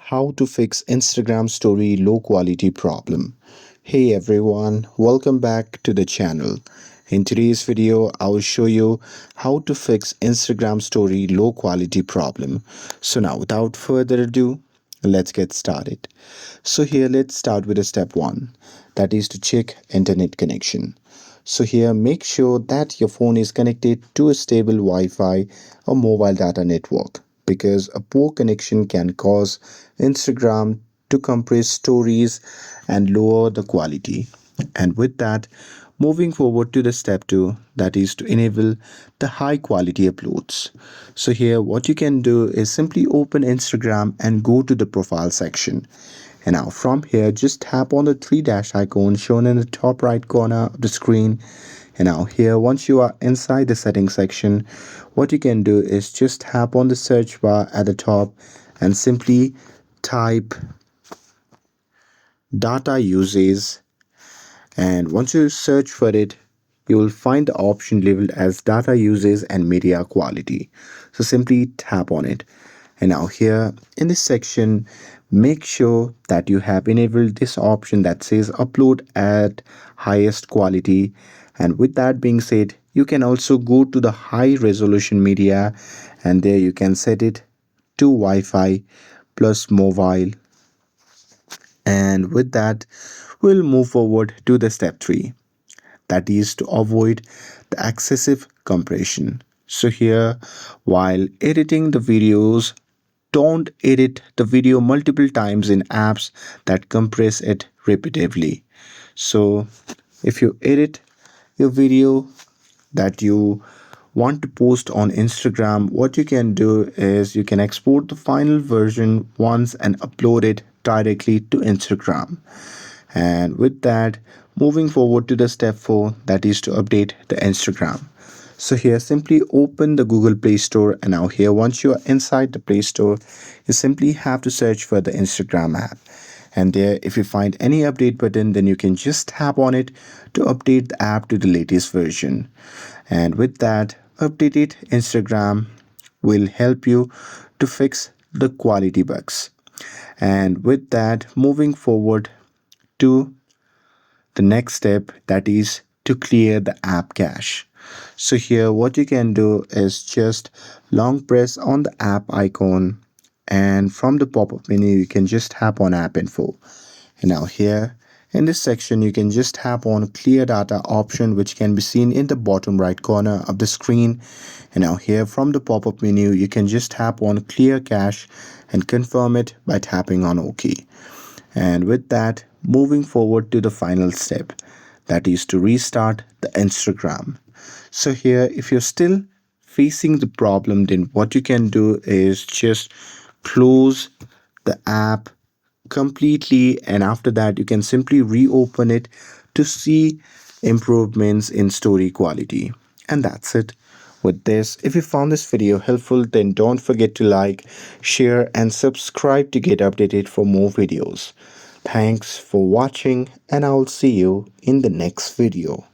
How to fix Instagram story low quality problem. Hey everyone, welcome back to the channel. In today's video, I will show you how to fix Instagram story low quality problem. So now without further ado, let's get started. So here let's start with a step 1, that is to check internet connection. So here make sure that your phone is connected to a stable Wi-Fi or mobile data network, because a poor connection can cause Instagram to compress stories and lower the quality. And with that, moving forward to the step 2, that is to enable the high quality uploads. So here what you can do is simply open Instagram and go to the profile section. And now from here, just tap on the three dash icon shown in the top right corner of the screen. And now here, once you are inside the settings section, what you can do is just tap on the search bar at the top and simply type data uses. And once you search for it, you will find the option labeled as data uses and media quality. So simply tap on it. And now here in this section, make sure that you have enabled this option that says upload at highest quality. And with that being said, you can also go to the high resolution media, and there you can set it to Wi-Fi plus mobile. And with that, we'll move forward to the step 3, that is to avoid the excessive compression. So here, while editing the videos, don't edit the video multiple times in apps that compress it repeatedly. So if you edit your video that you want to post on Instagram, what you can do is you can export the final version once and upload it directly to Instagram. And with that, moving forward to the step 4, that is to update the Instagram. So here simply open the Google Play Store, and now here once you are inside the Play Store, you simply have to search for the Instagram app. And there, if you find any update button, then you can just tap on it to update the app to the latest version. And with that, updated Instagram will help you to fix the quality bugs. And with that, moving forward to the next step, that is to clear the app cache. So here what you can do is just long press on the app icon, and from the pop-up menu you can just tap on app info. And now here in this section you can just tap on clear data option, which can be seen in the bottom right corner of the screen. And now here from the pop-up menu you can just tap on clear cache and confirm it by tapping on OK. And with that, moving forward to the final step, that is to restart the Instagram. So here, if you're still facing the problem, then what you can do is just close the app completely, and after that you can simply reopen it to see improvements in story quality. And that's it. With this, if you found this video helpful, then don't forget to like, share and subscribe to get updated for more videos. Thanks for watching, and I'll see you in the next video.